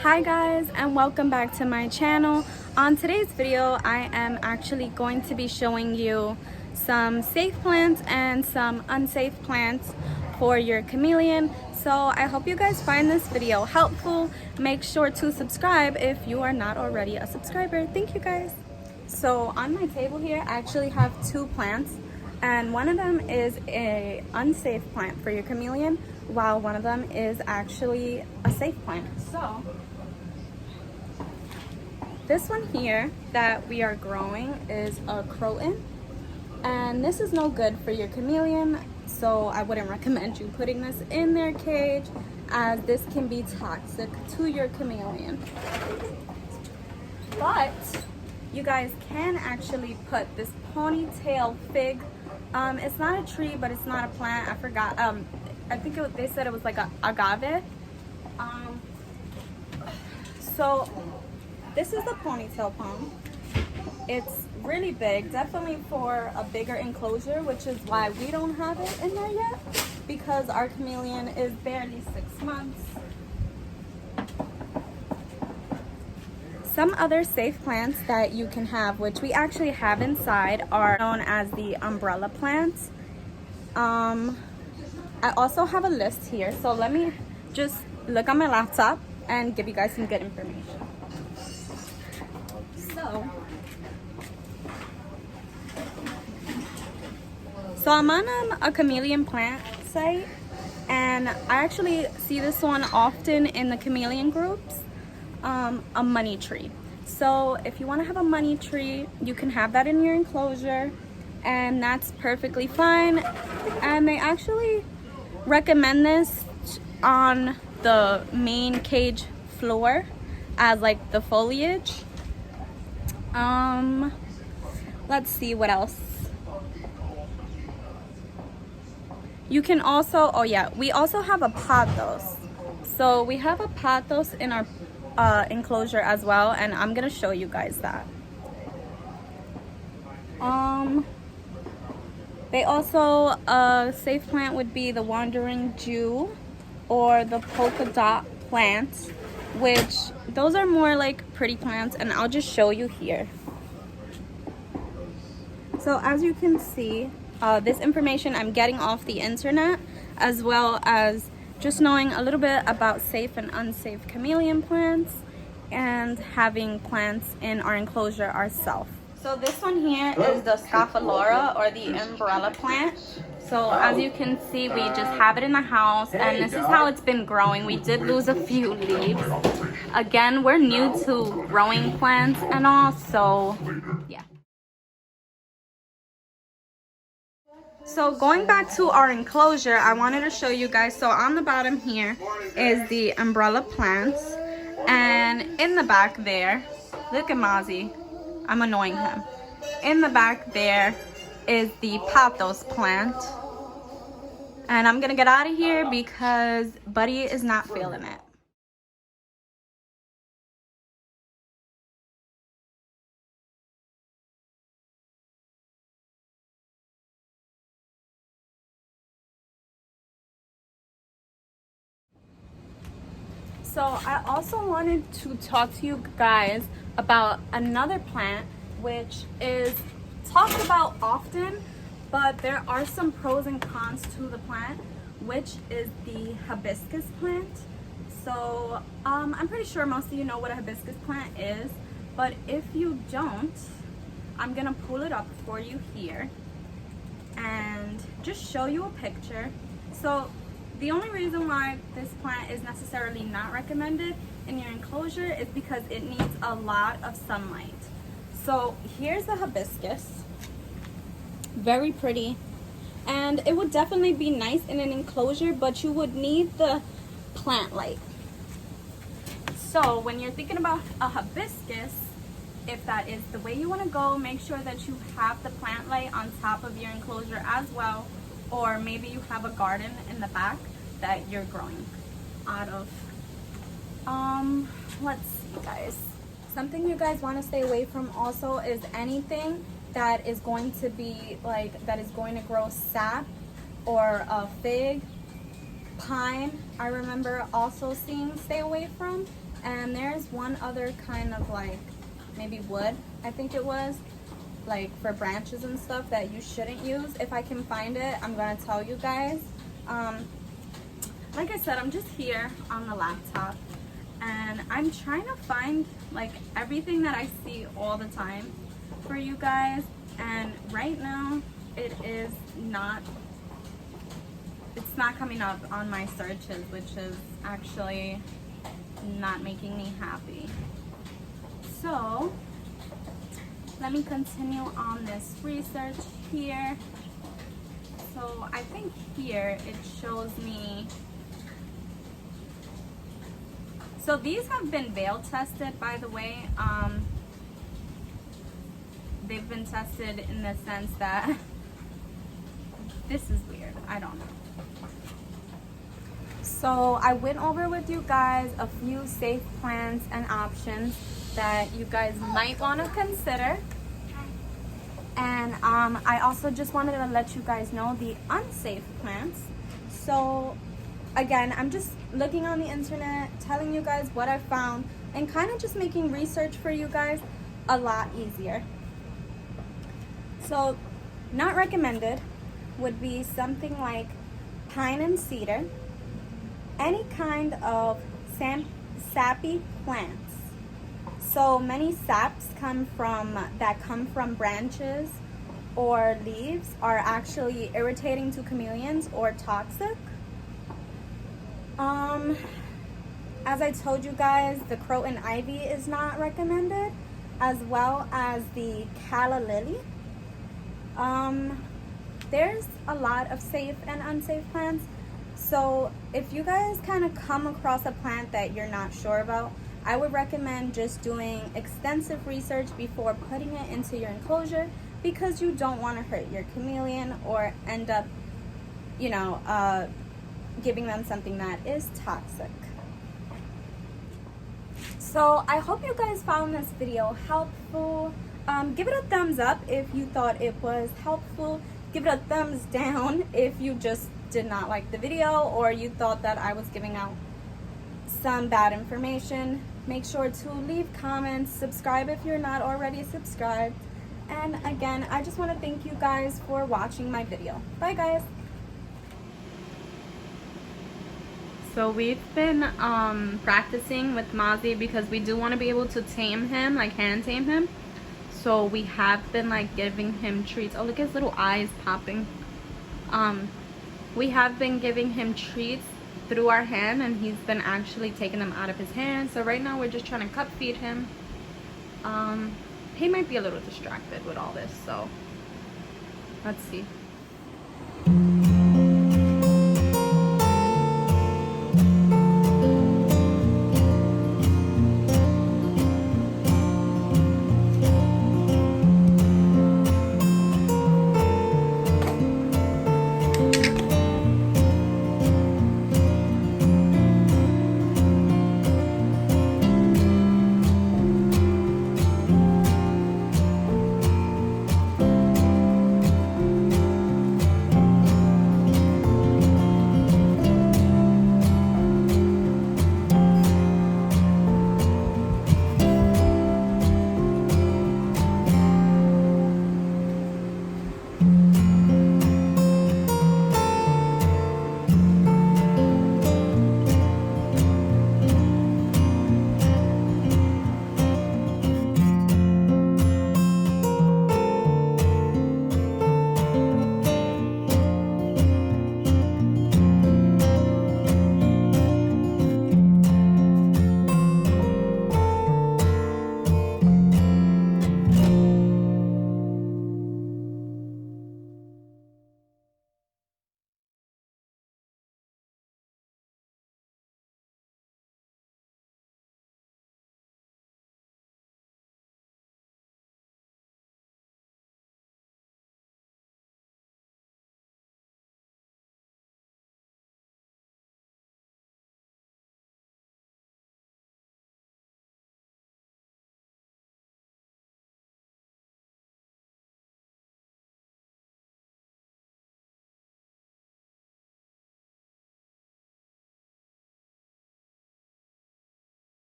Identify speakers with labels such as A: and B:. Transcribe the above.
A: Hi guys, and welcome back to my channel. On today's video I am actually going to be showing you some safe plants and some unsafe plants for your chameleon. So I hope you guys find this video helpful. Make sure to subscribe if you are not already a subscriber. Thank you guys. So on my table here I actually have two plants, and one of them is a unsafe plant for your chameleon, while one of them is actually a safe plant. So this one here that we are growing is a croton, and this is no good for your chameleon, so I wouldn't recommend you putting this in their cage, as this can be toxic to your chameleon. But you guys can actually put this ponytail fig. It's not a tree, but it's not a plant. I forgot. I think they said it was like a agave. So this is the ponytail palm. It's really big, definitely for a bigger enclosure, which is why we don't have it in there yet, because our chameleon is barely 6 months. Some other safe plants that you can have, which we actually have inside, are known as the umbrella plants. I also have a list here, so let me just look on my laptop and give you guys some good information. So I'm on a chameleon plant site, and I actually see this one often in the chameleon groups, a money tree. So if you want to have a money tree, you can have that in your enclosure, and that's perfectly fine. And they actually recommend this on the main cage floor as like the foliage. Let's see what else. You can also, oh yeah, we also have a pothos. So we have a pothos in our enclosure as well, and I'm gonna show you guys that. They also, a safe plant would be the wandering Jew or the polka dot plant, which those are more like pretty plants, and I'll just show you here. So as you can see, this information I'm getting off the internet, as well as just knowing a little bit about safe and unsafe chameleon plants and having plants in our enclosure ourselves. So this one here is the Scophilora, or the umbrella plant. So as you can see, we just have it in the house, and this is how it's been growing. We did lose a few leaves. Again, we're new to growing plants and all, so yeah. So going back to our enclosure, I wanted to show you guys. So on the bottom here is the umbrella plants, and in the back there, look at Mozzie, I'm annoying him. In the back there is the pothos plant, and I'm gonna get out of here because Buddy is not feeling it. So I also wanted to talk to you guys about another plant which is talked about often, but there are some pros and cons to the plant, which is the hibiscus plant. So I'm pretty sure most of you know what a hibiscus plant is, but if you don't, I'm gonna pull it up for you here and just show you a picture. So the only reason why this plant is necessarily not recommended in your enclosure is because it needs a lot of sunlight. So here's the hibiscus, very pretty, and it would definitely be nice in an enclosure, but you would need the plant light. So when you're thinking about a hibiscus, if that is the way you want to go, make sure that you have the plant light on top of your enclosure as well, or maybe you have a garden in the back that you're growing out of. Let's see guys, something you guys want to stay away from also is anything that is going to be like, that is going to grow sap, or a fig, pine. I remember also seeing stay away from, And there's one other kind of like maybe wood, I think it was, like for branches and stuff that you shouldn't use. If I can find it, I'm gonna tell you guys. Like I said, I'm just here on the laptop and I'm trying to find like everything that I see all the time for you guys, and right now it's not coming up on my searches, which is actually not making me happy. So let me continue on this research here. So I think here it shows me, so these have been veil tested, by the way. They've been tested in the sense that this is weird, I don't know. So I went over with you guys a few safe plants and options that you guys might want to consider. And I also just wanted to let you guys know the unsafe plants. So again, I'm just looking on the internet, telling you guys what I found, and kind of just making research for you guys a lot easier. So not recommended would be something like pine and cedar, any kind of sappy plants. So many saps come from branches or leaves are actually irritating to chameleons or toxic. As I told you guys, the croton ivy is not recommended, as well as the calla lily. There's a lot of safe and unsafe plants. So if you guys kind of come across a plant that you're not sure about, I would recommend just doing extensive research before putting it into your enclosure, because you don't want to hurt your chameleon or end up, you know, giving them something that is toxic. So I hope you guys found this video helpful. Give it a thumbs up if you thought it was helpful. Give it a thumbs down if you just did not like the video or you thought that I was giving out some bad information. Make sure to leave comments, subscribe if you're not already subscribed. And again, I just want to thank you guys for watching my video. Bye guys. So we've been practicing with Mozzie because we do want to be able to tame him, like hand tame him. So we have been like giving him treats. Oh, look at his little eyes popping. We have been giving him treats through our hand, and he's been actually taking them out of his hand. So right now we're just trying to cup feed him. He might be a little distracted with all this, so let's see.